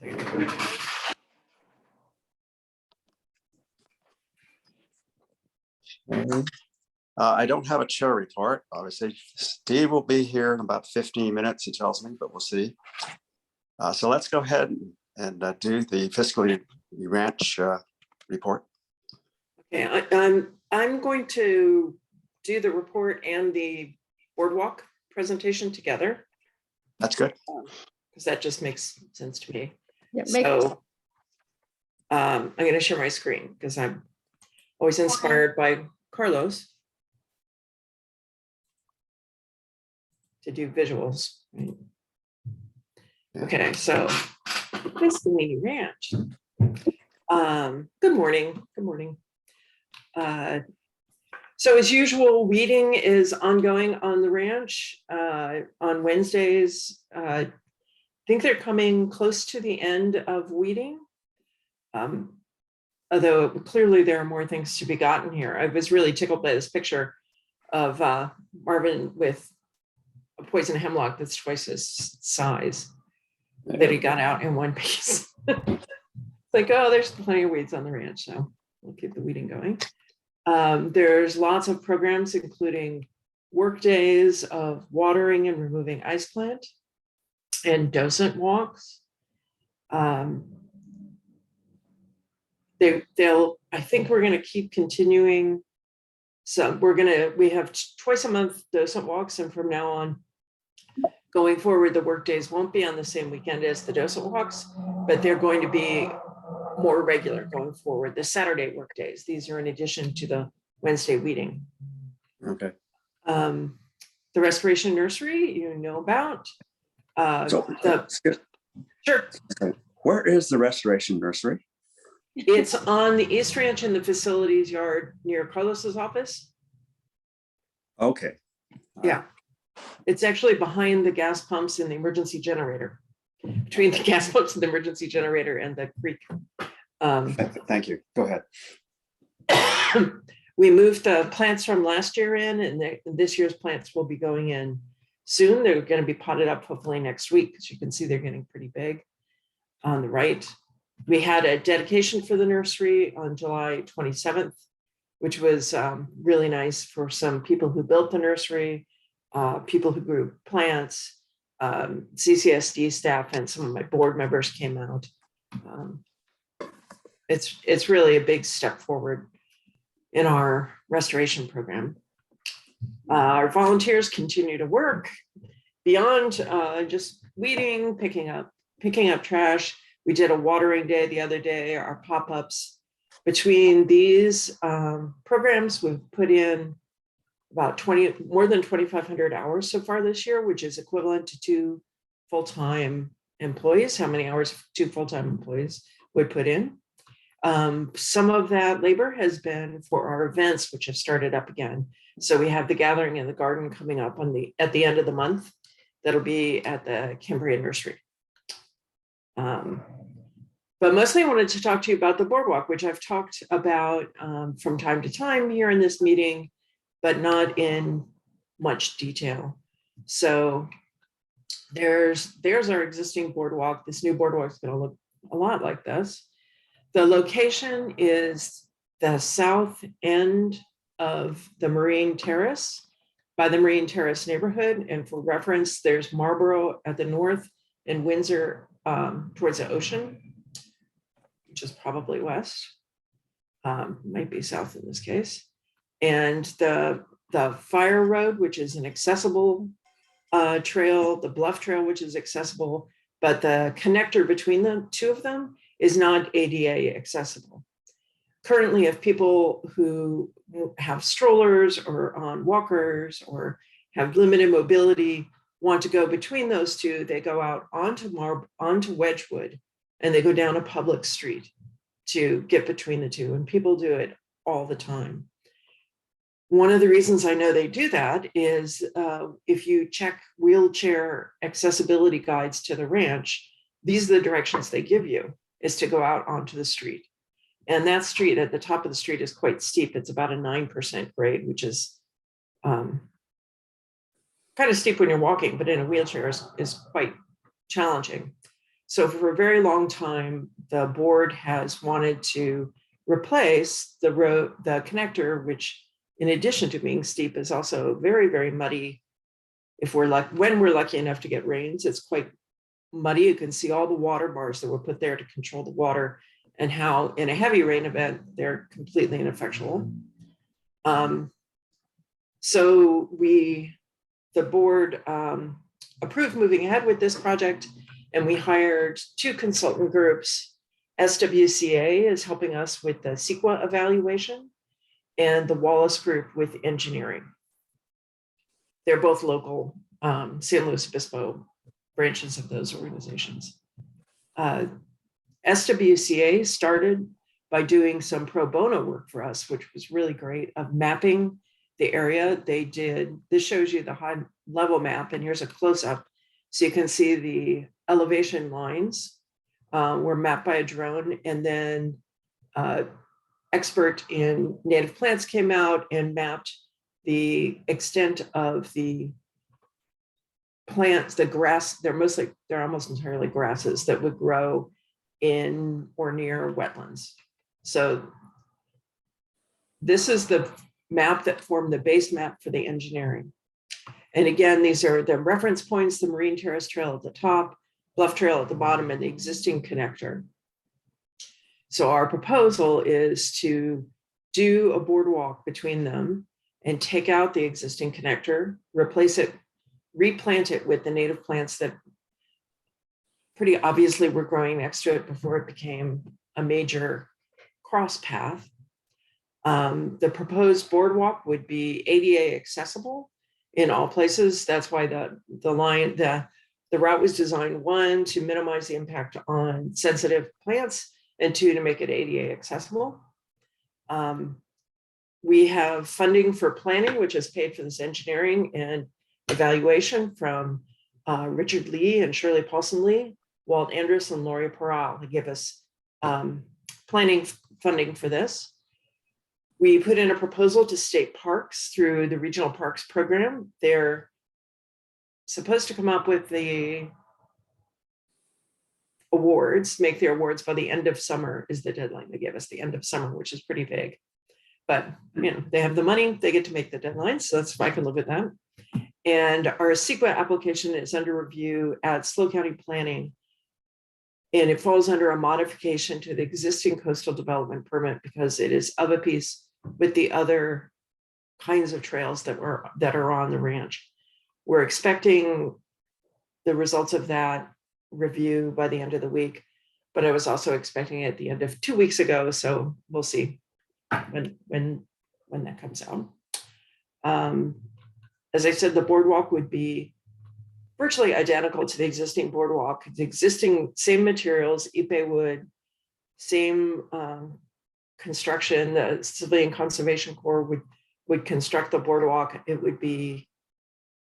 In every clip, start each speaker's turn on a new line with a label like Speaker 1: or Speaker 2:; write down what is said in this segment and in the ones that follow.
Speaker 1: I don't have a chair report. Obviously, Steve will be here in about 15 minutes, he tells me, but we'll see. So let's go ahead and do the fiscal ranch report.
Speaker 2: Okay, I'm going to do the report and the boardwalk presentation together.
Speaker 1: That's good.
Speaker 2: Because that just makes sense to me.
Speaker 3: Yeah,
Speaker 2: So I'm going to share my screen because I'm always inspired by Carlos to do visuals. Right?
Speaker 1: Yeah.
Speaker 2: Okay, so Fiscal Ranch. Good morning. Good morning. So as usual, weeding is ongoing on the ranch on Wednesdays. I think they're coming close to the end of weeding. Although clearly there are more things to be gotten here. I was really tickled by this picture of Marvin with a poison hemlock that's twice his size that he got out in one piece. It's like, oh, there's plenty of weeds on the ranch, so we'll keep the weeding going. There's lots of programs, including work days of watering and removing ice plant and docent walks. I think we're going to keep continuing. So we have twice a month docent walks, and from now on, going forward, the work days won't be on the same weekend as the docent walks, but they're going to be more regular going forward. The Saturday work days, these are in addition to the Wednesday weeding.
Speaker 1: Okay.
Speaker 2: The restoration nursery, you know about. Sure.
Speaker 1: Where is the restoration nursery?
Speaker 2: It's on the East Ranch in the facilities yard near Carlos's office.
Speaker 1: Okay.
Speaker 2: Yeah. It's actually behind the gas pumps and the emergency generator, between the gas pumps and the emergency generator and the creek.
Speaker 1: Thank you. Go ahead.
Speaker 2: We moved the plants from last year in, and this year's plants will be going in soon. They're going to be potted up hopefully next week, because you can see they're getting pretty big on the right. We had a dedication for the nursery on July 27th, which was really nice for some people who built the nursery, people who grew plants, CCSD staff, and some of my board members came out. It's really a big step forward in our restoration program. Our volunteers continue to work beyond just weeding, picking up trash. We did a watering day the other day, our pop-ups. Between these programs, we've put in about more than 2,500 hours so far this year, which is equivalent to 2 full-time employees. How many hours 2 full-time employees would put in? Some of that labor has been for our events, which have started up again. So we have the gathering in the garden coming up at the end of the month. That'll be at the Cambria nursery. But mostly I wanted to talk to you about the boardwalk, which I've talked about from time to time here in this meeting, but not in much detail. So there's our existing boardwalk. This new boardwalk is going to look a lot like this. The location is the south end of the Marine Terrace, by the Marine Terrace neighborhood. And for reference, there's Marlboro at the north and Windsor towards the ocean, which is probably west, might be south in this case. And the Fire Road, which is an accessible trail, the Bluff Trail, which is accessible, but the connector between the two of them is not ADA accessible. Currently, if people who have strollers or on walkers or have limited mobility want to go between those two, they go out onto Wedgwood, and they go down a public street to get between the two, and people do it all the time. One of the reasons I know they do that is if you check wheelchair accessibility guides to the ranch, these are the directions they give you, is to go out onto the street. And that street at the top of the street is quite steep. It's about a 9% grade, which is kind of steep when you're walking, but in a wheelchair is quite challenging. So for a very long time, the board has wanted to replace the road, the connector, which in addition to being steep is also very, very muddy. If we're like, when we're lucky enough to get rains, it's quite muddy. You can see all the water bars that were put there to control the water and how in a heavy rain event, they're completely ineffectual. So the board approved moving ahead with this project, and we hired 2 consultant groups. SWCA is helping us with the CEQA evaluation, and the Wallace Group with engineering. They're both local San Luis Obispo branches of those organizations. SWCA started by doing some pro bono work for us, which was really great, of mapping the area. They did, this shows you the high level map, and here's a close-up. So you can see the elevation lines were mapped by a drone, and then expert in native plants came out and mapped the extent of the plants, the grass. They're almost entirely grasses that would grow in or near wetlands. So this is the map that formed the base map for the engineering. And again, these are the reference points: the Marine Terrace Trail at the top, Bluff Trail at the bottom, and the existing connector. So our proposal is to do a boardwalk between them and take out the existing connector, replace it, replant it with the native plants that pretty obviously were growing next to it before it became a major cross path. The proposed boardwalk would be ADA accessible in all places. That's why the route was designed, 1, to minimize the impact on sensitive plants, and 2, to make it ADA accessible. We have funding for planning, which is paid for this engineering and evaluation from Richard Lee and Shirley Paulson Lee, Walt Andrus, and Lori Peral, to give us planning funding for this. We put in a proposal to state parks through the Regional Parks Program. They're supposed to come up with the awards, make their awards by the end of summer is the deadline they give us, the end of summer, which is pretty vague. But you know, they have the money, they get to make the deadline, so that's, I can live with that. And our CEQA application is under review at SLO County Planning, and it falls under a modification to the existing coastal development permit because it is of a piece with the other kinds of trails that are on the ranch. We're expecting the results of that review by the end of the week, but I was also expecting it at the end of 2 weeks ago, so we'll see when that comes out. As I said, the boardwalk would be virtually identical to the existing boardwalk. The existing same materials, ipe wood, same construction. The Civilian Conservation Corps would construct the boardwalk. It would be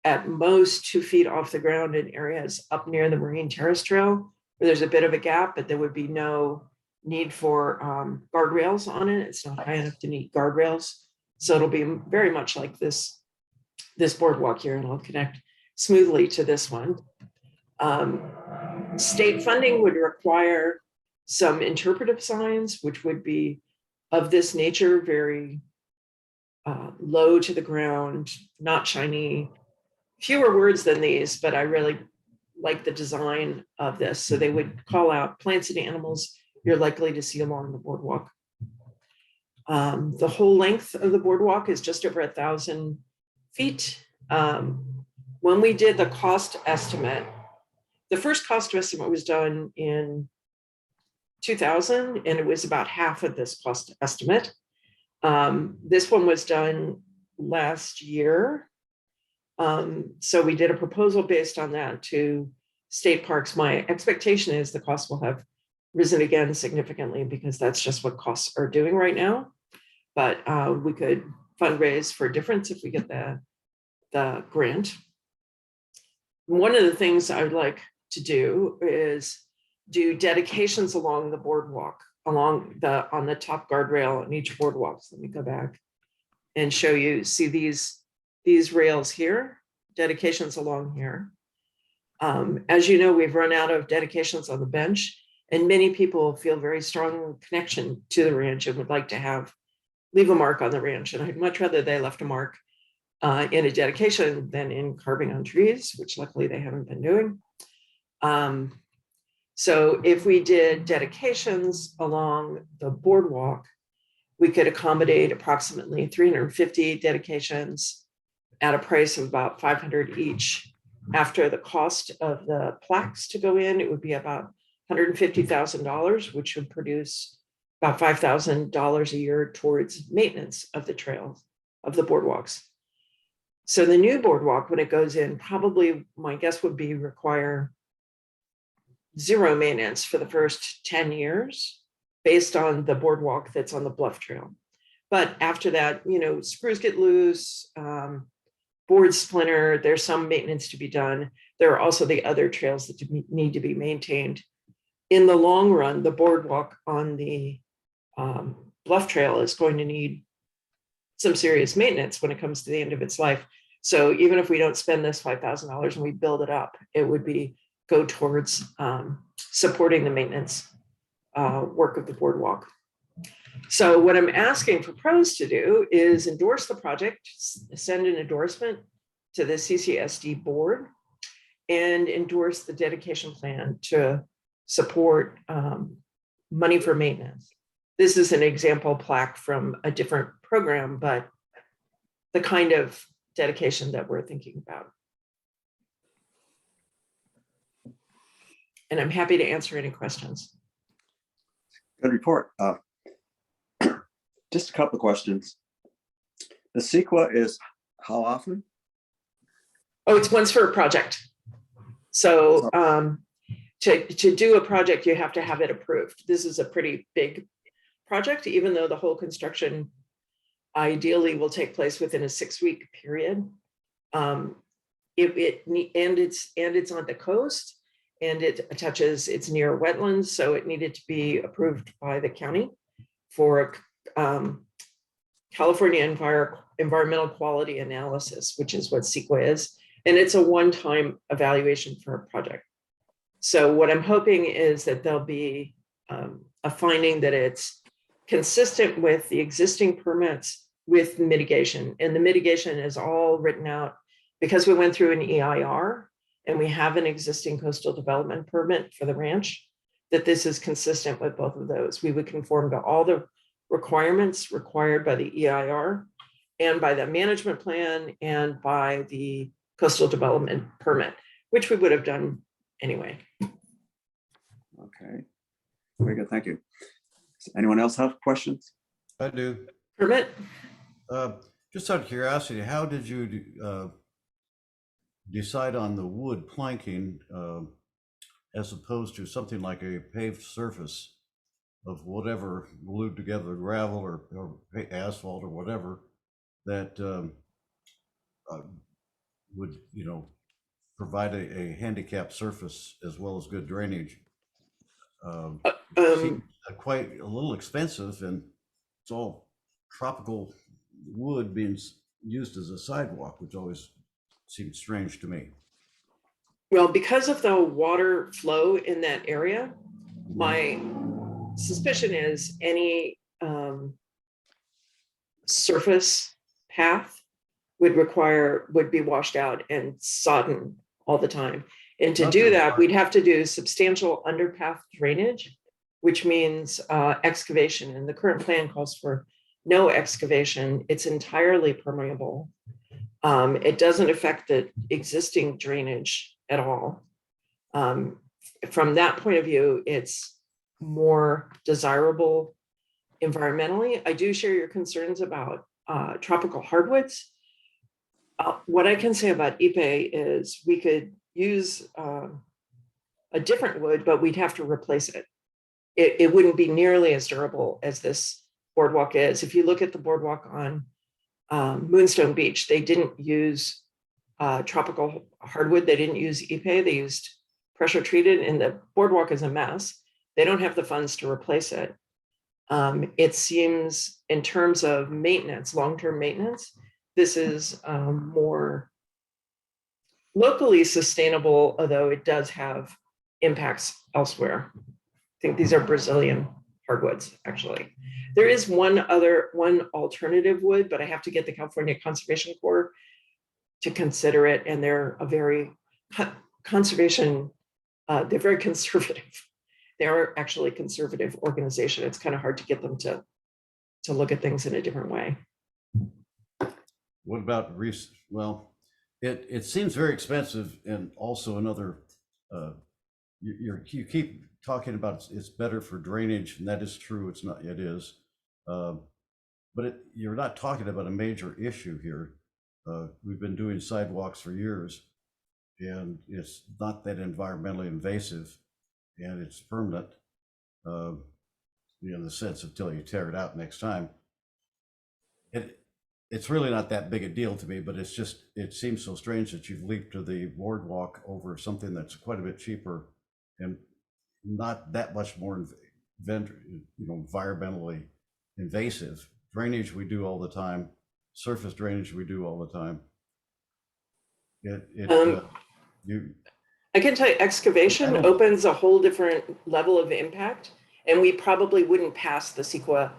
Speaker 2: at most 2 feet off the ground in areas up near the Marine Terrace Trail, where there's a bit of a gap, but there would be no need for guardrails on it. It's not high enough to need guardrails. So it'll be very much like this boardwalk here, and I'll connect smoothly to this one. State funding would require some interpretive signs, which would be of this nature, very low to the ground, not shiny, fewer words than these, but I really like the design of this. So they would call out plants and animals you're likely to see along the boardwalk. The whole length of the boardwalk is just over 1,000 feet. When we did the cost estimate, the first cost estimate was done in 2000, and it was about half of this cost estimate. This one was done last year. So we did a proposal based on that to state parks. My expectation is the cost will have risen again significantly because that's just what costs are doing right now. But we could fundraise for a difference if we get the grant. One of the things I would like to do is do dedications along the boardwalk, on the top guardrail on each boardwalk. So let me go back and show you, see these rails here, dedications along here. As you know, we've run out of dedications on the bench, and many people feel very strong connection to the ranch and would like to leave a mark on the ranch. And I'd much rather they left a mark in a dedication than in carving on trees, which luckily they haven't been doing. So if we did dedications along the boardwalk, we could accommodate approximately 350 dedications at a price of about $500 each. After the cost of the plaques to go in, it would be about $150,000, which would produce about $5,000 a year towards maintenance of the trails, of the boardwalks. So the new boardwalk, when it goes in, probably my guess would be require zero maintenance for the first 10 years based on the boardwalk that's on the bluff trail. But after that, screws get loose, boards splinter, there's some maintenance to be done. There are also the other trails that need to be maintained. In the long run, the boardwalk on the bluff trail is going to need some serious maintenance when it comes to the end of its life. So even if we don't spend this $5,000 and we build it up, it would go towards supporting the maintenance work of the boardwalk. So what I'm asking for pros to do is endorse the project, send an endorsement to the CCSD board, and endorse the dedication plan to support money for maintenance. This is an example plaque from a different program, but the kind of dedication that we're thinking about. And I'm happy to answer any questions.
Speaker 1: Good report. Just a couple of questions. The CEQA is how often?
Speaker 2: Oh, it's once for a project. So to do a project, you have to have it approved. This is a pretty big project, even though the whole construction ideally will take place within a 6-week period. It's on the coast, and it's near wetlands, so it needed to be approved by the county for California Environmental Quality Analysis, which is what CEQA is. And it's a one-time evaluation for a project. So what I'm hoping is that there'll be a finding that it's consistent with the existing permits with mitigation. And the mitigation is all written out because we went through an EIR and we have an existing coastal development permit for the ranch, that this is consistent with both of those. We would conform to all the requirements required by the EIR and by the management plan and by the coastal development permit, which we would have done anyway.
Speaker 1: Okay, very good, thank you. Does anyone else have questions?
Speaker 3: I do.
Speaker 2: Permit?
Speaker 3: Just out of curiosity, how did you decide on the wood planking as opposed to something like a paved surface of whatever glued together, gravel or asphalt or whatever, that would, provide a handicapped surface as well as good drainage? Seems quite a little expensive, and it's all tropical wood being used as a sidewalk, which always seems strange to me.
Speaker 2: Well, because of the water flow in that area, my suspicion is any surface path would be washed out and sodden all the time. And to do that, we'd have to do substantial underpath drainage, which means excavation. And the current plan calls for no excavation. It's entirely permeable. It doesn't affect the existing drainage at all. From that point of view, it's more desirable environmentally. I do share your concerns about tropical hardwoods. What I can say about Ipe is we could use a different wood, but we'd have to replace it. It wouldn't be nearly as durable as this boardwalk is. If you look at the boardwalk on Moonstone Beach, they didn't use tropical hardwood. They didn't use Ipe. They used pressure treated, and the boardwalk is a mess. They don't have the funds to replace it. It seems in terms of maintenance, long-term maintenance, this is more locally sustainable, although it does have impacts elsewhere. I think these are Brazilian hardwoods, actually. There is one alternative wood, but I have to get the California Conservation Corps to consider it, and they're a very conservation, they're very conservative. They're actually a conservative organization. It's kind of hard to get them to look at things in a different way.
Speaker 3: What about well, it seems very expensive, and also another, you keep talking about it's better for drainage, and that is true. It's not, it is, but you're not talking about a major issue here. We've been doing sidewalks for years, and it's not that environmentally invasive, and it's permanent, in the sense of till you tear it out next time. It's really not that big a deal to me, but it's just, it seems so strange that you've leaped to the boardwalk over something that's quite a bit cheaper and not that much more, environmentally invasive. Drainage we do all the time. Surface drainage we do all the time.
Speaker 2: I can tell you, excavation opens a whole different level of impact, and we probably wouldn't pass the CEQA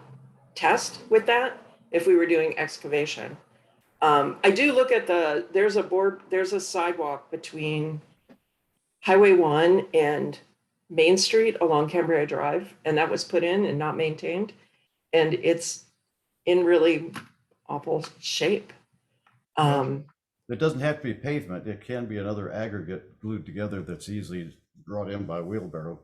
Speaker 2: test with that if we were doing excavation. I do look at there's a sidewalk between Highway 1 and Main Street along Cambria Drive, and that was put in and not maintained, and it's in really awful shape.
Speaker 3: It doesn't have to be pavement. It can be another aggregate glued together that's easily brought in by wheelbarrow.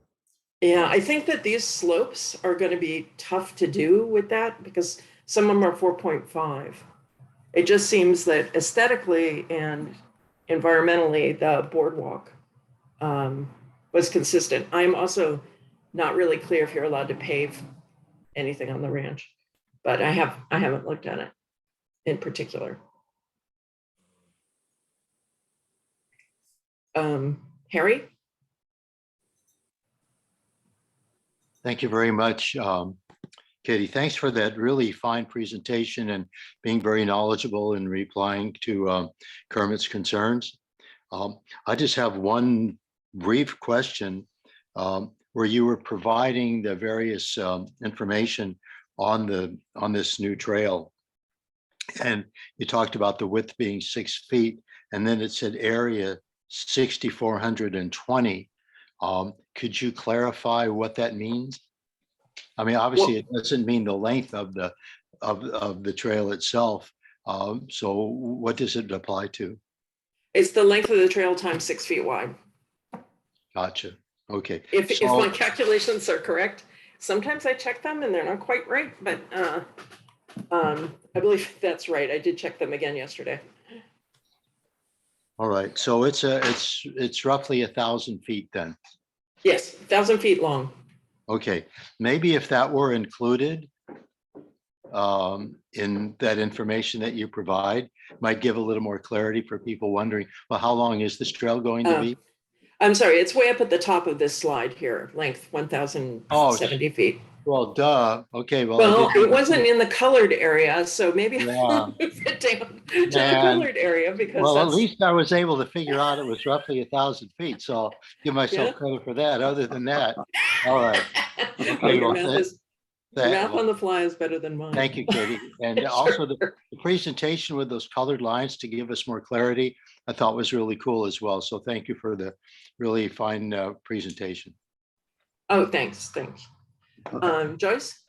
Speaker 2: Yeah, I think that these slopes are going to be tough to do with that because some of them are 4.5. It just seems that aesthetically and environmentally, the boardwalk was consistent. I'm also not really clear if you're allowed to pave anything on the ranch, but I haven't looked at it in particular. Harry?
Speaker 4: Thank you very much, Katie. Thanks for that really fine presentation and being very knowledgeable in replying to Kermit's concerns. I just have one brief question where you were providing the various information on this new trail. And you talked about the width being 6 feet, and then it said area 6,420. Could you clarify what that means? I mean, obviously, it doesn't mean the length of the trail itself. So what does it apply to?
Speaker 2: It's the length of the trail times 6 feet wide.
Speaker 4: Gotcha. Okay.
Speaker 2: If my calculations are correct, sometimes I check them and they're not quite right, but I believe that's right. I did check them again yesterday.
Speaker 4: All right. So it's roughly 1,000 feet then.
Speaker 2: Yes, 1,000 feet long.
Speaker 4: Okay. Maybe if that were included in that information that you provide, might give a little more clarity for people wondering, well, how long is this trail going to be?
Speaker 2: I'm sorry, it's way up at the top of this slide here, length 1,070 feet.
Speaker 4: Well, duh. Okay.
Speaker 2: Well, it wasn't in the colored area, so maybe
Speaker 4: Yeah.
Speaker 2: I'll move it down to the colored area because
Speaker 4: well, at least I was able to figure out it was roughly 1,000 feet. So I'll give myself credit for that. Other than that, all right. Okay,
Speaker 2: your math on the fly is better than mine.
Speaker 4: Thank you, Katie. And
Speaker 2: Sure.
Speaker 4: also the presentation with those colored lines to give us more clarity, I thought was really cool as well. So thank you for the really fine presentation.
Speaker 2: Oh, thanks. Joyce?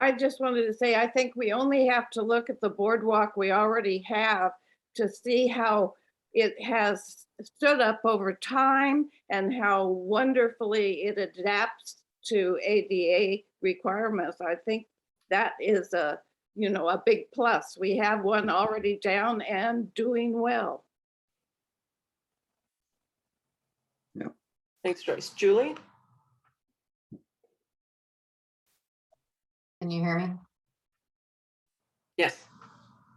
Speaker 5: I just wanted to say, I think we only have to look at the boardwalk we already have to see how it has stood up over time and how wonderfully it adapts to ADA requirements. I think that is a big plus. We have one already down and doing well.
Speaker 2: Yeah. Thanks, Joyce. Julie?
Speaker 6: Can you hear me?
Speaker 2: Yes.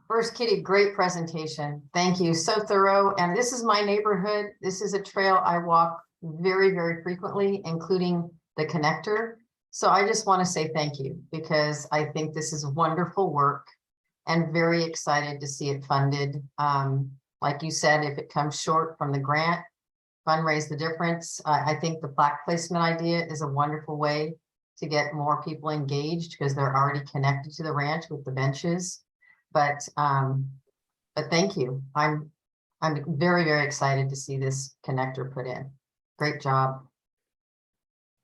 Speaker 6: First, Kitty, great presentation. Thank you. So thorough. And this is my neighborhood. This is a trail I walk very, very frequently, including the connector. So I just want to say thank you because I think this is wonderful work and very excited to see it funded. like you said, if it comes short from the grant, fundraise the difference. I think the plaque placement idea is a wonderful way to get more people engaged because they're already connected to the ranch with the benches. But thank you. I'm very, very excited to see this connector put in. Great job.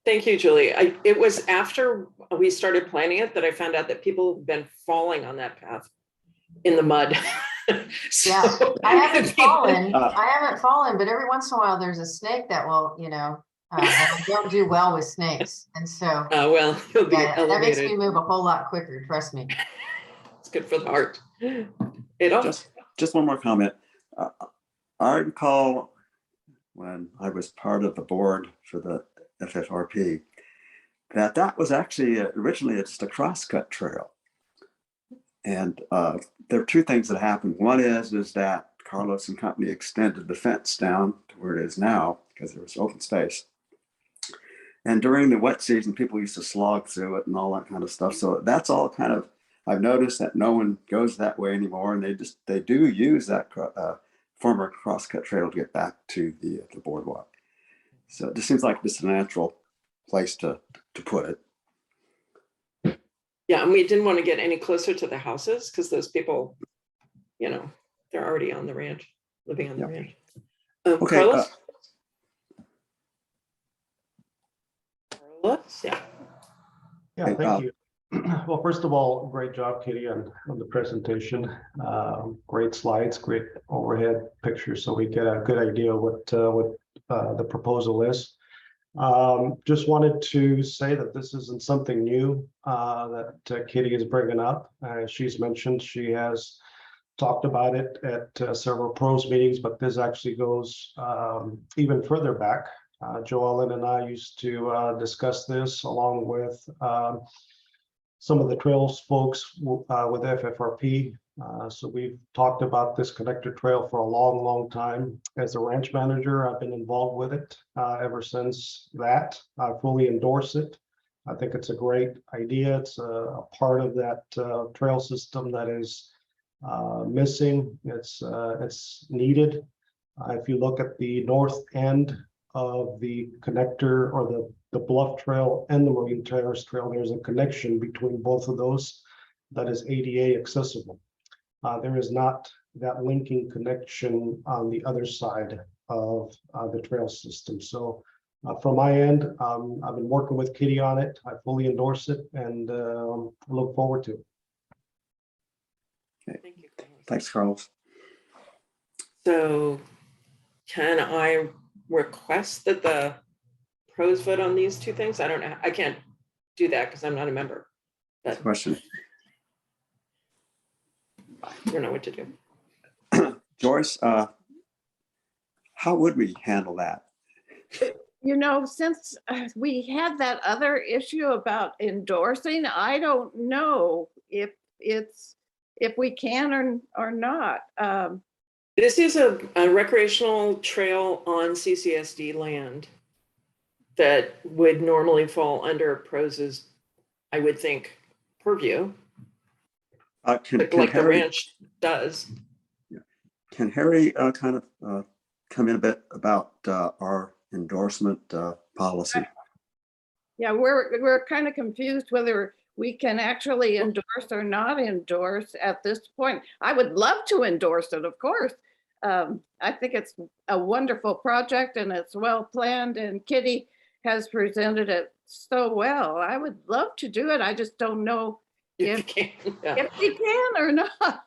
Speaker 2: Thank you, Julie. It was after we started planning it that I found out that people have been falling on that path in the mud. So,
Speaker 6: Yeah, I haven't fallen.
Speaker 1: Uh,
Speaker 6: I haven't fallen, but every once in a while there's a snake that will, and I don't do well with snakes. And so
Speaker 2: well, you'll be
Speaker 6: yeah, that makes
Speaker 2: elevated.
Speaker 6: me move a whole lot quicker, trust me.
Speaker 2: It's good for the heart. It
Speaker 1: just one more comment. I recall when I was part of the board for the FFRP, that was actually originally just a crosscut trail. And there are two things that happened. One is that Carlos and company extended the fence down to where it is now because there was open space. And during the wet season, people used to slog through it and all that kind of stuff. So that's all kind of, I've noticed that no one goes that way anymore. And they do use that former crosscut trail to get back to the boardwalk. So it just seems like it's a natural place to put it.
Speaker 2: Yeah, and we didn't want to get any closer to the houses because those people, they're already on the ranch, living on the ranch.
Speaker 1: Okay.
Speaker 2: Carlos? Carlos? Yeah.
Speaker 7: Yeah,
Speaker 1: Hey,
Speaker 7: thank you. Well, first of all, great job, Kitty, on the presentation. Great slides, great overhead pictures, so we get a good idea of what the proposal is. Just wanted to say that this isn't something new that Kitty is bringing up. As she's mentioned, she has talked about it at several pros meetings, but this actually goes even further back. Joe Ellen and I used to discuss this along with some of the trails folks with FFRP. So we've talked about this connector trail for a long, long time. As a ranch manager, I've been involved with it ever since that. I fully endorse it. I think it's a great idea. It's a part of that trail system that is missing. It's needed. If you look at the north end of the connector or the bluff trail and the Marine Terrace Trail, there's a connection between both of those that is ADA accessible. There is not that linking connection on the other side of the trail system. So from my end, I've been working with Kitty on it. I fully endorse it and look forward to it.
Speaker 1: Okay.
Speaker 2: Thank you, Carlos.
Speaker 1: Thanks, Carlos.
Speaker 2: So can I request that the pros vote on these two things? I don't know. I can't do that because I'm not a member. But
Speaker 1: Question.
Speaker 2: I don't know what to do.
Speaker 1: Joyce, how would we handle that?
Speaker 5: Since we had that other issue about endorsing, I don't know if we can or not.
Speaker 2: This is a recreational trail on CCSD land that would normally fall under PROS's, I would think, purview, like the
Speaker 1: Harry,
Speaker 2: ranch does.
Speaker 1: can Harry kind of come in a bit about our endorsement policy?
Speaker 5: Yeah, we're kind of confused whether we can actually endorse or not endorse at this point. I would love to endorse it, of course. I think it's a wonderful project and it's well planned, and Kitty has presented it so well. I would love to do it. I just don't know if we can or not.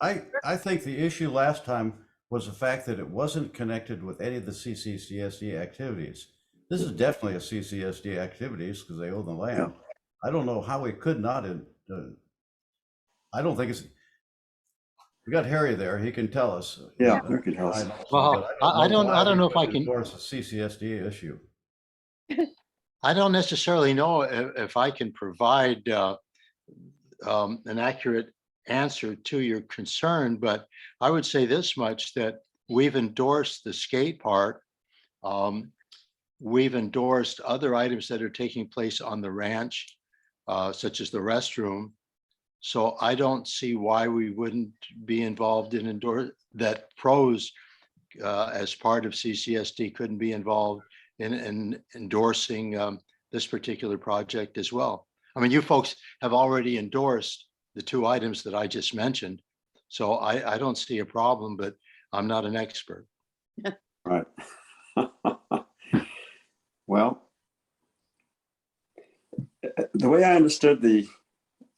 Speaker 3: I think the issue last time was the fact that it wasn't connected with any of the CCSD activities. This is definitely a CCSD activities because they own the land. Yeah. I don't know how we could not. I don't think it's. We got Harry there. He can tell us.
Speaker 1: Yeah, he can tell us.
Speaker 4: Well, I don't know if I can
Speaker 3: endorse a CCSD issue.
Speaker 4: I don't necessarily know if I can provide an accurate answer to your concern, but I would say this much, that we've endorsed the skate park. We've endorsed other items that are taking place on the ranch, such as the restroom. So I don't see why we wouldn't be involved in that pros as part of CCSD couldn't be involved in endorsing this particular project as well. I mean, you folks have already endorsed the two items that I just mentioned. So I don't see a problem, but I'm not an expert.
Speaker 1: Right. Well, the way I understood the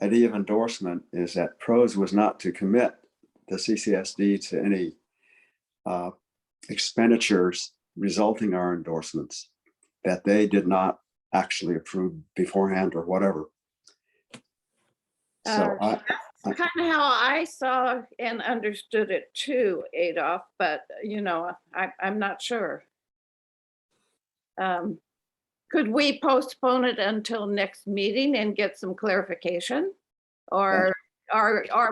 Speaker 1: idea of endorsement is that PROS was not to commit the CCSD to any expenditures resulting our endorsements that they did not actually approve beforehand or whatever. So
Speaker 5: That's kind of how I saw and understood it too, Adolph, but you know, I'm not sure. Could we postpone it until next meeting and get some clarification? Or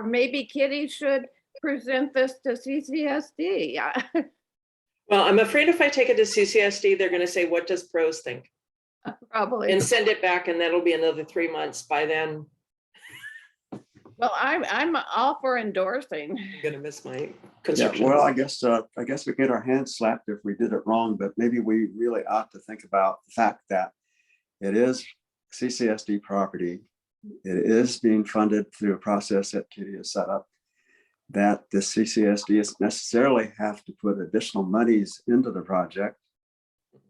Speaker 5: maybe Kitty should present this to CCSD.
Speaker 2: Well, I'm afraid if I take it to CCSD, they're going to say, what does pros think?
Speaker 5: Probably.
Speaker 2: And send it back, and that'll be another 3 months. By then,
Speaker 5: Well, I'm all for endorsing.
Speaker 2: I'm going to miss my
Speaker 1: yeah,
Speaker 2: construction.
Speaker 1: well, I guess we get our hands slapped if we did it wrong, but maybe we really ought to think about the fact that it is CCSD property. It is being funded through a process that Kitty has set up, that the CCSD doesn't necessarily have to put additional monies into the project,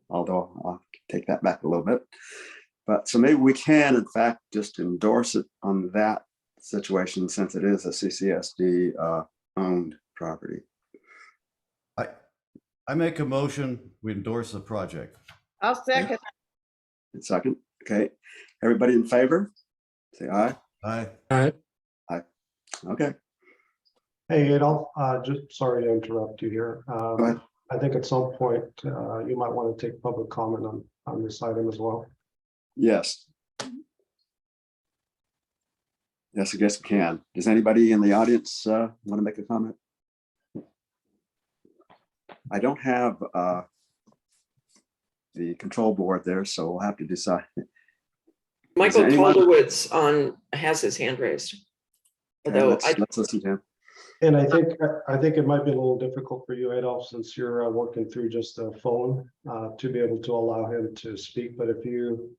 Speaker 1: although I'll take that back a little bit. But so maybe we can, in fact, just endorse it on that situation, since it is a CCSD owned property.
Speaker 3: I make a motion, we endorse the project.
Speaker 5: I'll second.
Speaker 1: Second, okay. Everybody in favor? Say aye.
Speaker 3: Aye.
Speaker 1: Okay.
Speaker 7: Hey, Adolph, just sorry to interrupt you here.
Speaker 1: Go ahead.
Speaker 7: I think at some point, you might want to take public comment on this item as well.
Speaker 1: Yes. Yes, I guess we can. Does anybody in the audience want to make a comment? I don't have the control board there, so we'll have to decide.
Speaker 2: Michael
Speaker 1: anyone-
Speaker 2: Calderwood's has his hand raised.
Speaker 1: Okay,
Speaker 2: Although
Speaker 1: let's listen to him.
Speaker 7: And I think it might be a little difficult for you, Adolph, since you're working through just a phone to be able to allow him to speak. But if you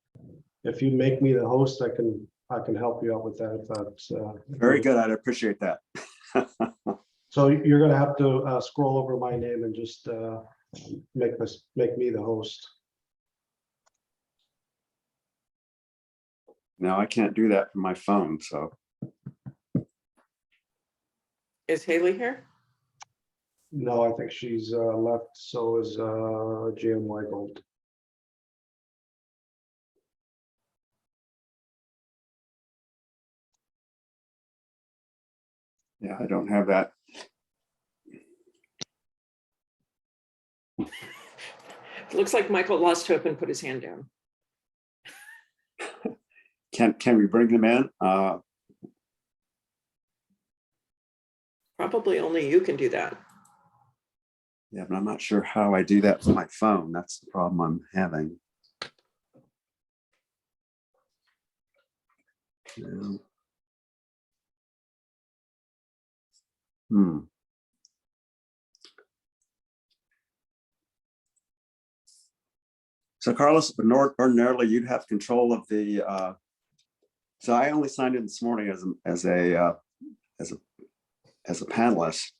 Speaker 7: make me the host, I can help you out with that. If that's
Speaker 1: Very good. I'd appreciate that.
Speaker 7: So you're gonna have to scroll over my name and just make me the host.
Speaker 1: No, I can't do that from my phone. So
Speaker 2: is Haley here?
Speaker 7: No, I think she's left. So is Jim Weigold.
Speaker 1: yeah, I don't have that.
Speaker 2: It looks like Michael lost hope and put his hand down.
Speaker 1: Can we bring them in?
Speaker 2: Probably only you can do that.
Speaker 1: Yeah, but I'm not sure how I do that from my phone. That's the problem I'm having. Yeah. So Carlos, ordinarily you'd have control of the. So I only signed in this morning as a panelist,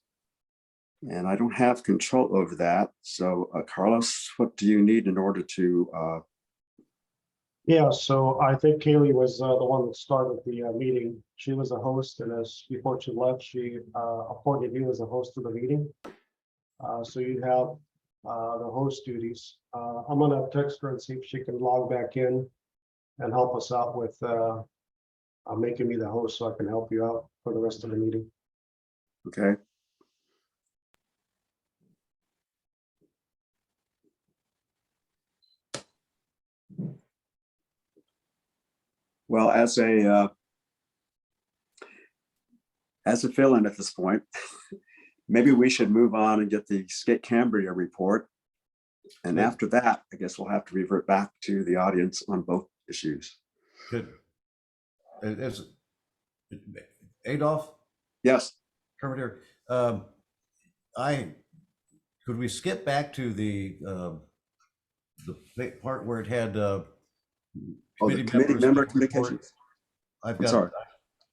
Speaker 1: and I don't have control over that. So Carlos, what do you need in order to?
Speaker 7: Yeah, so I think Kaylee was the one that started the meeting. She was a host, and before she left, she appointed you as a host of the meeting. So you have the host duties. I'm gonna text her and see if she can log back in and help us out with making me the host, so I can help you out for the rest of the meeting.
Speaker 1: Okay. Well, as a fill-in at this point, maybe we should move on and get the Cambria report. And after that, I guess we'll have to revert back to the audience on both issues.
Speaker 3: Good. Adolph,
Speaker 1: Yes,
Speaker 3: Kermit here. Could we skip back to the part where it had
Speaker 1: oh, the committee
Speaker 3: members
Speaker 1: member
Speaker 3: report?
Speaker 1: communications.
Speaker 3: I've
Speaker 1: I'm
Speaker 3: got,
Speaker 1: sorry.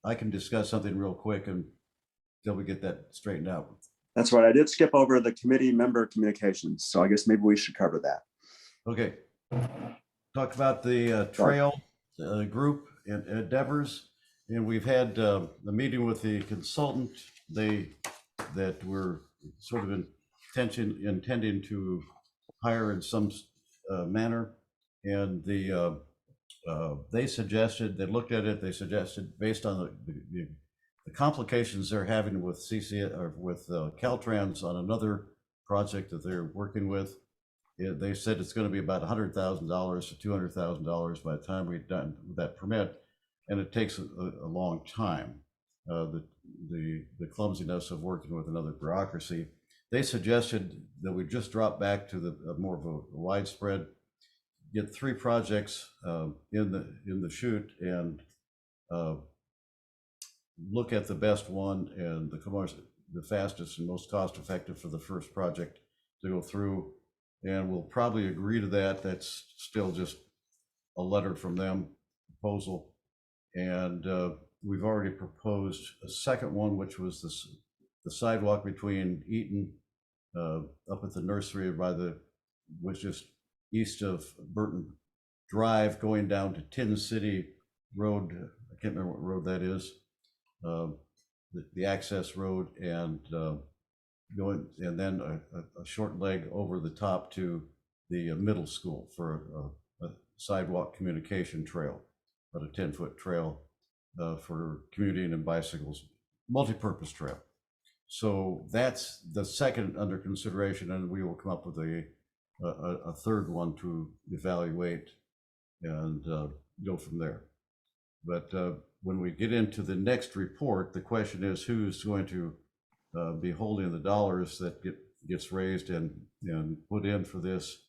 Speaker 3: I can discuss something real quick until we get that straightened out.
Speaker 1: That's right. I did skip over the committee member communications, so I guess maybe we should cover that.
Speaker 3: Okay. Talk about the trail group and endeavors, and we've had a meeting with the consultant. That we're sort of intending to hire in some manner, and they suggested, they looked at it, they suggested based on the complications they're having with or with Caltrans on another project that they're working with. They said it's going to be about $100,000 to $200,000 by the time we're done with that permit, and it takes a long time. The clumsiness of working with another bureaucracy. They suggested that we just drop back to the more of a widespread, get 3 projects in the chute, and look at the best one and the fastest and most cost effective for the first project to go through. And we'll probably agree to that. That's still just a letter from them, proposal. And we've already proposed a second one, which was the sidewalk between Eaton up at the nursery was just east of Burton Drive, going down to Tin City Road. I can't remember what road that is. The access road, and going, and then a short leg over the top to the middle school for a sidewalk communication trail, about a 10-foot trail for commuting and bicycles, multi-purpose trail. So that's the second under consideration, and we will come up with a third one to evaluate and go from there. But when we get into the next report, the question is who's going to be holding the dollars that gets raised and put in for this.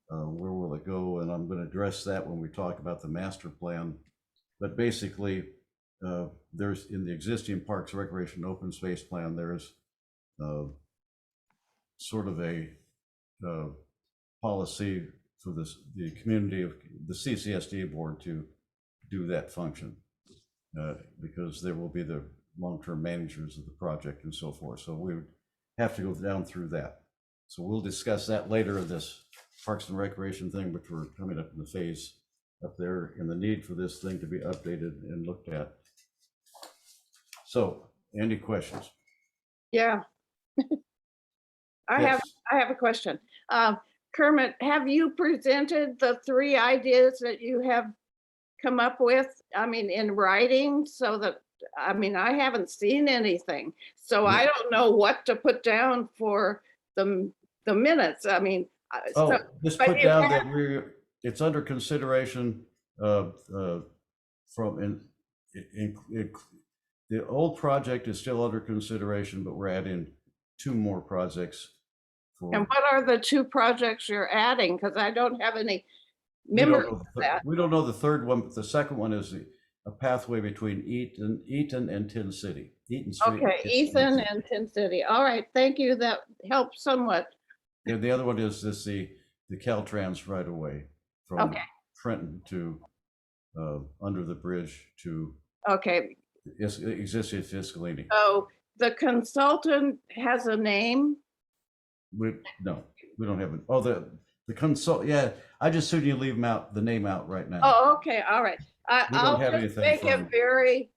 Speaker 3: Where will it go? And I'm going to address that when we talk about the master plan. But basically, there's in the existing Parks, Recreation, Open Space Plan, there's sort of a policy for the community of the CCSD board to do that function, because there will be the long-term managers of the project and so forth. So we would have to go down through that. So we'll discuss that later in this Parks and Recreation thing, which we're coming up in the phase up there, and the need for this thing to be updated and looked at. So, any questions?
Speaker 5: Yeah. I have a question. Kermit, have you presented the 3 ideas that you have come up with, I mean, in writing, so that, I mean, I haven't seen anything, so I don't know what to put down for the minutes. I mean,
Speaker 3: Oh,
Speaker 5: so,
Speaker 3: just
Speaker 5: but
Speaker 3: put
Speaker 5: you
Speaker 3: down
Speaker 5: have-
Speaker 3: that it's under consideration from the old project is still under consideration, but we're adding 2 more projects.
Speaker 5: and what are the 2 projects you're adding? Because I don't have any memory of that.
Speaker 3: We don't know the third one, but the second one is a pathway between Eaton and Tin City. Eaton Street.
Speaker 5: Okay, Ethan and Tin City. All right, thank you. That helps somewhat.
Speaker 3: And the other one is the Caltrans right away from Trenton to under the bridge to existing Fiscalini.
Speaker 5: So the consultant has a name?
Speaker 3: No, we don't have it. Oh, the consult. Yeah, I just assume you leave the name out right now.
Speaker 5: Oh, okay, all right. I'll
Speaker 3: have
Speaker 5: just
Speaker 3: anything
Speaker 5: make
Speaker 3: from-
Speaker 5: it very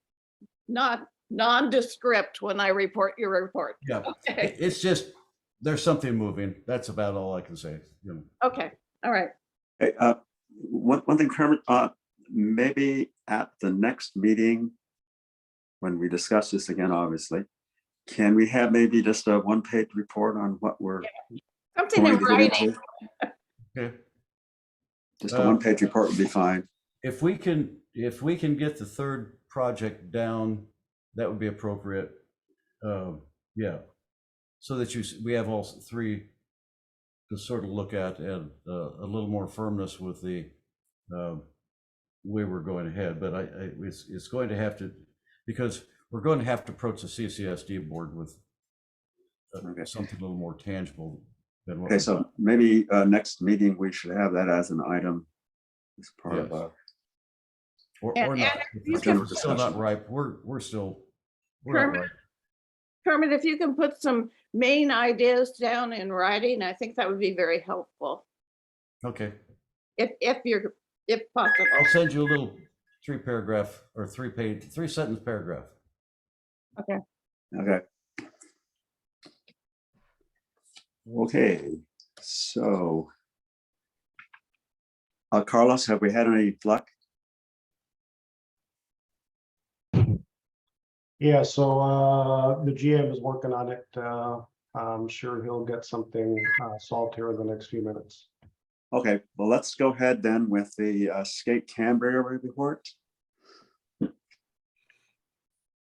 Speaker 5: nondescript when I report your report.
Speaker 3: Yeah,
Speaker 5: Okay.
Speaker 3: it's just there's something moving. That's about all I can say. You know.
Speaker 5: Okay, all right.
Speaker 1: Hey, one thing, Kermit, maybe at the next meeting, when we discuss this again, obviously, can we have maybe just a 1-page report on what we're
Speaker 5: Something in
Speaker 1: going to get
Speaker 5: writing.
Speaker 1: into?
Speaker 3: Okay.
Speaker 1: Just a 1-page report would be fine.
Speaker 3: If we can get the third project down, that would be appropriate. Yeah, so that we have all 3 to sort of look at, and a little more firmness with the way we're going ahead. But it's going to have to, because we're going to have to approach the CCSD board with
Speaker 1: Okay.
Speaker 3: something a little more tangible than what.
Speaker 1: Okay, so maybe next meeting, we should have that as an item. As part of
Speaker 3: Yes.
Speaker 1: a
Speaker 3: Or not.
Speaker 5: you
Speaker 3: If
Speaker 5: can-
Speaker 3: we're still not ripe. We're not
Speaker 5: Kermit,
Speaker 3: ripe.
Speaker 5: Kermit, if you can put some main ideas down in writing, I think that would be very helpful,
Speaker 3: Okay,
Speaker 5: if possible.
Speaker 3: I'll send you a little 3-paragraph or 3-sentence paragraph.
Speaker 1: Okay. Okay, so. Carlos, have we had any luck?
Speaker 7: Yeah, so the GM is working on it. I'm sure he'll get something solved here in the next few minutes.
Speaker 1: Okay, well, let's go ahead then with the Skate Cambria report.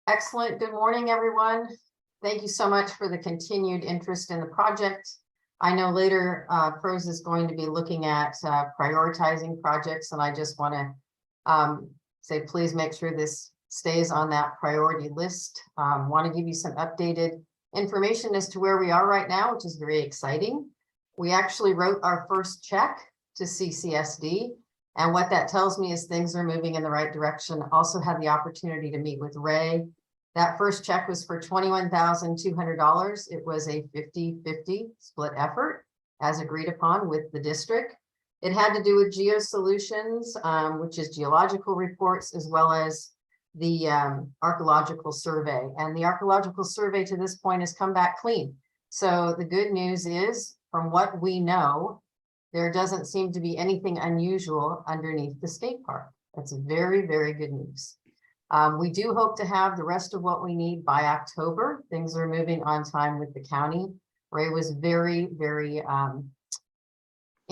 Speaker 6: Excellent. Good morning, everyone. Thank you so much for the continued interest in the project. I know later PROS is going to be looking at prioritizing projects, and I just want to say, please make sure this stays on that priority list. Want to give you some updated information as to where we are right now, which is very exciting. We actually wrote our first check to CCSD, and what that tells me is things are moving in the right direction. Also had the opportunity to meet with Ray. That first check was for $21,200. It was a 50-50 split effort as agreed upon with the district. It had to do with geosolutions, which is geological reports, as well as the archaeological survey. And the archaeological survey to this point has come back clean. So the good news is, from what we know, there doesn't seem to be anything unusual underneath the skate park. That's very, very good news. We do hope to have the rest of what we need by October. Things are moving on time with the county. Ray was very, very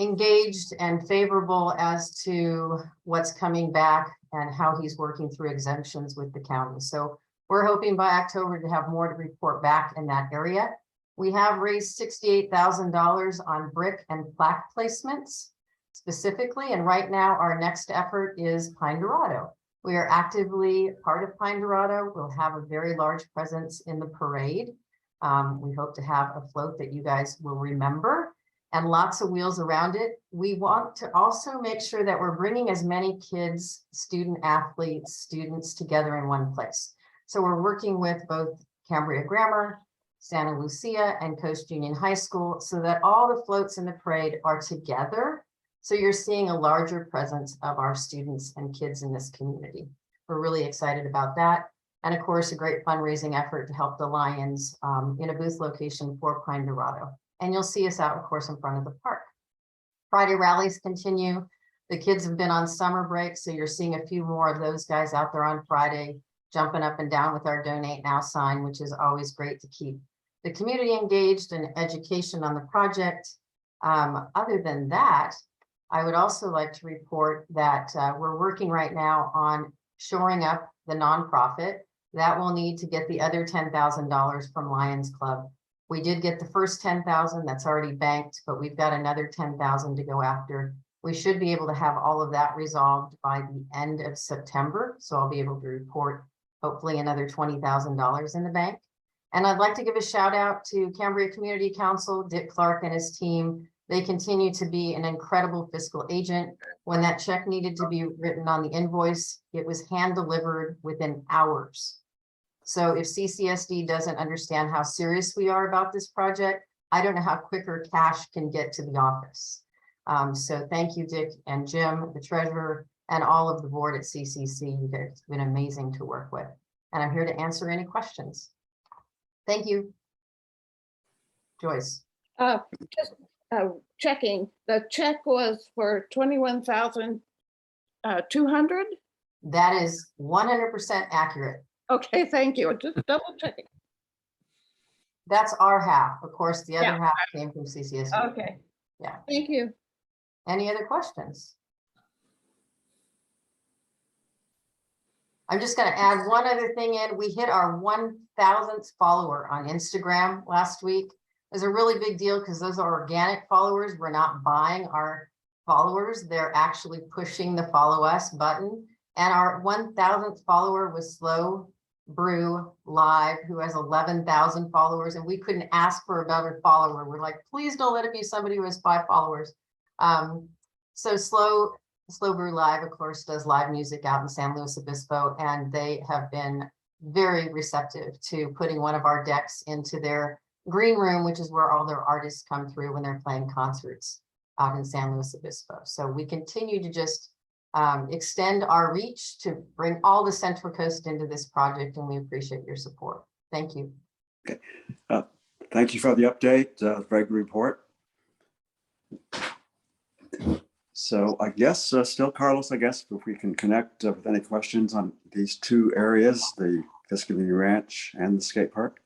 Speaker 6: engaged and favorable as to what's coming back and how he's working through exemptions with the county. So we're hoping by October to have more to report back in that area. We have raised $68,000 on brick and plaque placements specifically. And right now our next effort is Pine Dorado. We are actively part of Pine Dorado. We'll have a very large presence in the parade. We hope to have a float that you guys will remember and lots of wheels around it. We want to also make sure that we're bringing as many kids, student athletes, students together in one place. So we're working with both Cambria Grammar, Santa Lucia, and Coast Union High School so that all the floats in the parade are together. So you're seeing a larger presence of our students and kids in this community. We're really excited about that. And of course, a great fundraising effort to help the Lions in a booth location for Pine Dorado. And you'll see us out, of course, in front of the park. Friday rallies continue. The kids have been on summer break, so you're seeing a few more of those guys out there on Friday, jumping up and down with our Donate Now sign, which is always great to keep the community engaged in education on the project. Other than that, I would also like to report that we're working right now on shoring up the nonprofit. That will need to get the other $10,000 from Lions Club. We did get the first 10,000 that's already banked, but we've got another 10,000 to go after. We should be able to have all of that resolved by the end of September. So I'll be able to report hopefully another $20,000 in the bank. And I'd like to give a shout out to Cambria Community Council, Dick Clark and his team. They continue to be an incredible fiscal agent. When that check needed to be written on the invoice, it was hand delivered within hours. So if CCSD doesn't understand how serious we are about this project, I don't know how quicker cash can get to the office. So thank you, Dick and Jim, the treasurer, and all of the board at CCC. You guys have been amazing to work with. And I'm here to answer any questions. Thank you. Joyce.
Speaker 5: Just checking, the check was for 21,200.
Speaker 6: That is 100% accurate.
Speaker 5: Okay, thank you. Just double checking.
Speaker 6: That's our half. Of course, the other
Speaker 5: Yeah.
Speaker 6: half came from CCSD.
Speaker 5: Okay.
Speaker 6: Yeah.
Speaker 5: Thank you.
Speaker 6: Any other questions? I'm just going to add one other thing in. We hit our 1,000th follower on Instagram last week. It was a really big deal because those are organic followers. We're not buying our followers. They're actually pushing the follow us button. And our 1,000th follower was slow Brew Live, who has 11,000 followers, and we couldn't ask for a better follower. We're like, please don't let it be somebody who has 5 followers. So Slow Brew Live, of course, does live music out in San Luis Obispo, and they have been very receptive to putting one of our decks into their green room, which is where all their artists come through when they're playing concerts out in San Luis Obispo. So we continue to just extend our reach to bring all the Central Coast into this project, and we appreciate your support. Thank you.
Speaker 1: Okay. Thank you for the update, very good report. So I guess still, Carlos, I guess if we can connect with any questions on these 2 areas, the Fiscal Ranch and the skate park.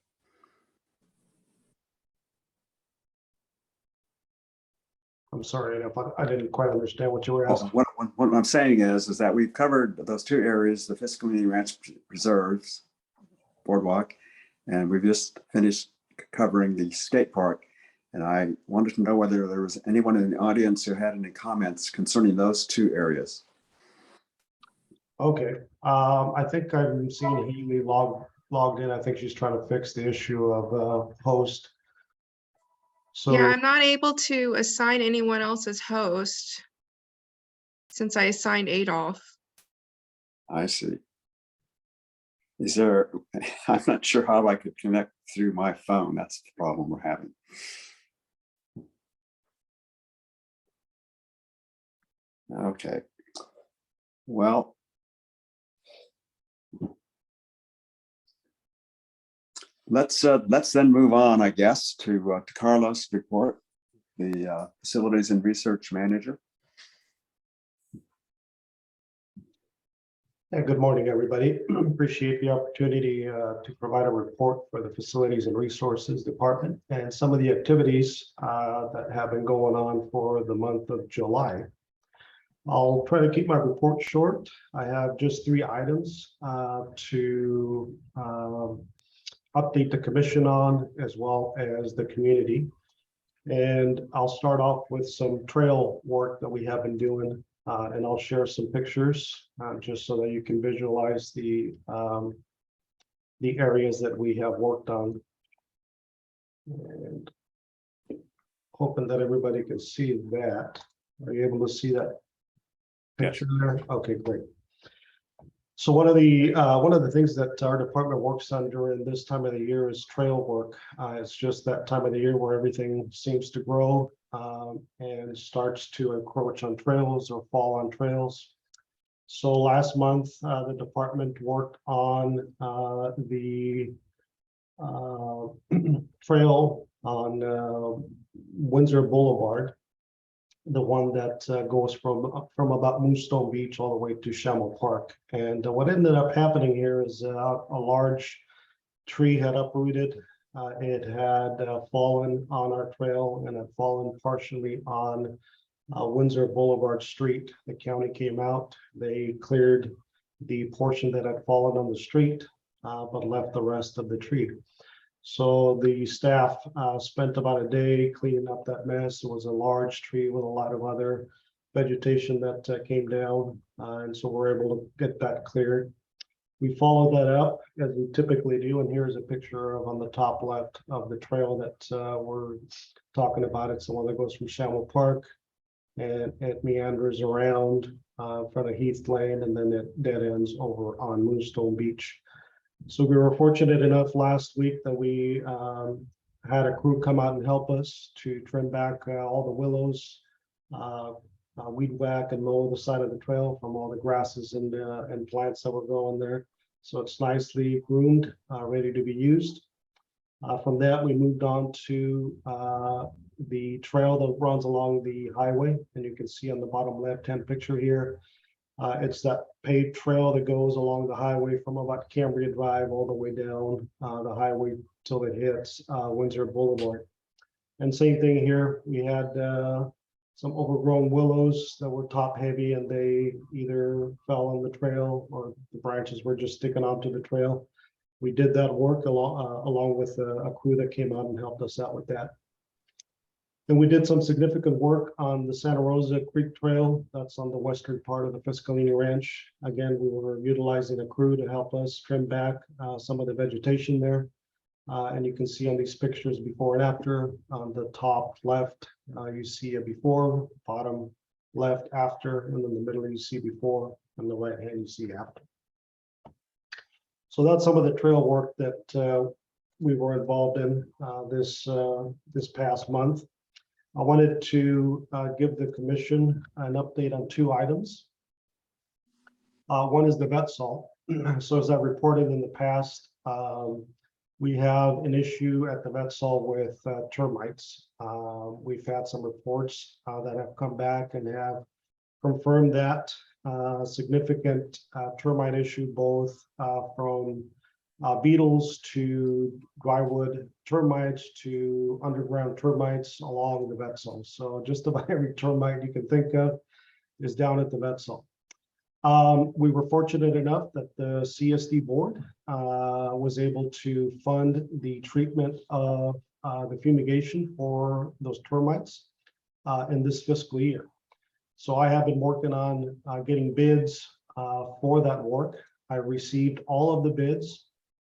Speaker 7: I'm sorry, I didn't quite understand what you were asking.
Speaker 1: What I'm saying is that we've covered those 2 areas, the Fiscal Ranch Preserves, Boardwalk, and we've just finished covering the skate park. And I wanted to know whether there was anyone in the audience who had any comments concerning those 2 areas.
Speaker 7: Okay, I think I'm seeing Haley logged in. I think she's trying to fix the issue of host. So
Speaker 8: Yeah, I'm not able to assign anyone else as host since I assigned Adolf.
Speaker 1: I see. Is there, I'm not sure how I could connect through my phone. That's the problem we're having. Okay. Well, let's then move on, I guess, to Carlos' report, the Facilities and Research Manager.
Speaker 7: good morning, everybody. Appreciate the opportunity to provide a report for the Facilities and Resources Department and some of the activities that have been going on for the month of July. I'll try to keep my report short. I have just 3 items to update the commission on, as well as the community. And I'll start off with some trail work that we have been doing, and I'll share some pictures just so that you can visualize the areas that we have worked on. And hoping that everybody can see that. Are you able to see that picture there? Okay, great. So one of the things that our department works on during this time of the year is trail work. It's just that time of the year where everything seems to grow and starts to encroach on trails or fall on trails. So last month, the department worked on the trail on Windsor Boulevard, the one that goes from about Moonstone Beach all the way to Shamel Park. And what ended up happening here is a large tree had uprooted. It had fallen on our trail and had fallen partially on Windsor Boulevard Street. The county came out, they cleared the portion that had fallen on the street, but left the rest of the tree. So the staff spent about a day cleaning up that mess. It was a large tree with a lot of other vegetation that came down. And so we're able to get that cleared. We followed that up as we typically do. And here's a picture of on the top left of the trail that we're talking about. It's the one that goes from Shamel Park and it meanders around in front of Heath Lane, and then it dead ends over on Moonstone Beach. So we were fortunate enough last week that we had a crew come out and help us to trim back all the willows, weed whack and mow the side of the trail from all the grasses and plants that were growing there. So it's nicely groomed, ready to be used. From that, we moved on to the trail that runs along the highway, and you can see on the bottom left-hand picture here, it's that paved trail that goes along the highway from about Cambria Drive all the way down the highway till it hits Windsor Boulevard. And same thing here, we had some overgrown willows that were top heavy and they either fell on the trail or the branches were just sticking onto the trail. We did that work along with a crew that came out and helped us out with that. And we did some significant work on the Santa Rosa Creek Trail. That's on the western part of the Fiscalini Ranch. Again, we were utilizing a crew to help us trim back some of the vegetation there. And you can see on these pictures before and after. On the top left, you see a before, bottom left after, and in the middle you see before, and the right hand you see after. So that's some of the trail work that we were involved in this past month. I wanted to give the commission an update on two items. One is the vet salt. So as I reported in the past, we have an issue at the vet salt with termites. We've had some reports that have come back and have confirmed that significant termite issue, both from beetles to drywood termites to underground termites along the vet zone. So just about every termite you can think of is down at the vet zone. We were fortunate enough that the CSD board was able to fund the treatment of the fumigation for those termites in this fiscal year. So I have been working on getting bids for that work. I received all of the bids,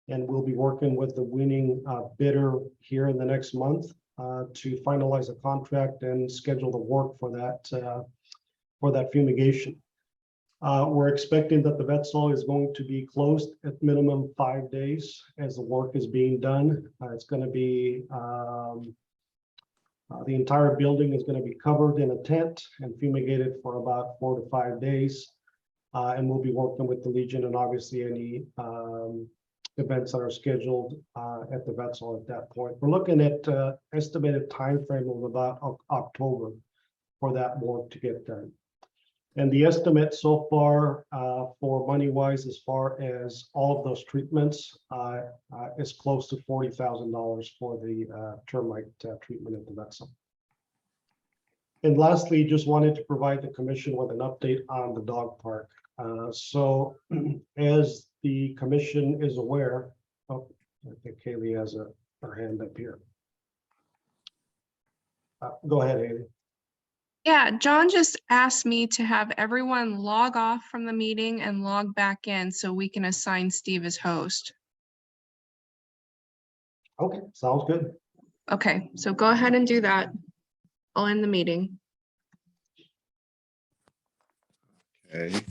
Speaker 7: and we'll be working with the winning bidder here in the next month to finalize a contract and schedule the work for that fumigation. We're expecting that the vet salt is going to be closed at minimum 5 days as the work is being done. It's going to be the entire building is going to be covered in a tent and fumigated for about 4 to 5 days. And we'll be working with the Legion and obviously any events that are scheduled at the vet salt at that point. We're looking at estimated time frame of about October for that work to get done. And the estimate so far for money wise, as far as all of those treatments, is close to $40,000 for the termite treatment at the vet salt. And lastly, just wanted to provide the commission with an update on the dog park. So as the commission is aware, oh, I think Haley has her hand up here. Go ahead, Haley.
Speaker 8: Yeah, John just asked me to have everyone log off from the meeting and log back in so we can assign Steve as host.
Speaker 7: Okay, sounds good.
Speaker 8: Okay, so go ahead and do that. I'll end the meeting.
Speaker 1: Okay.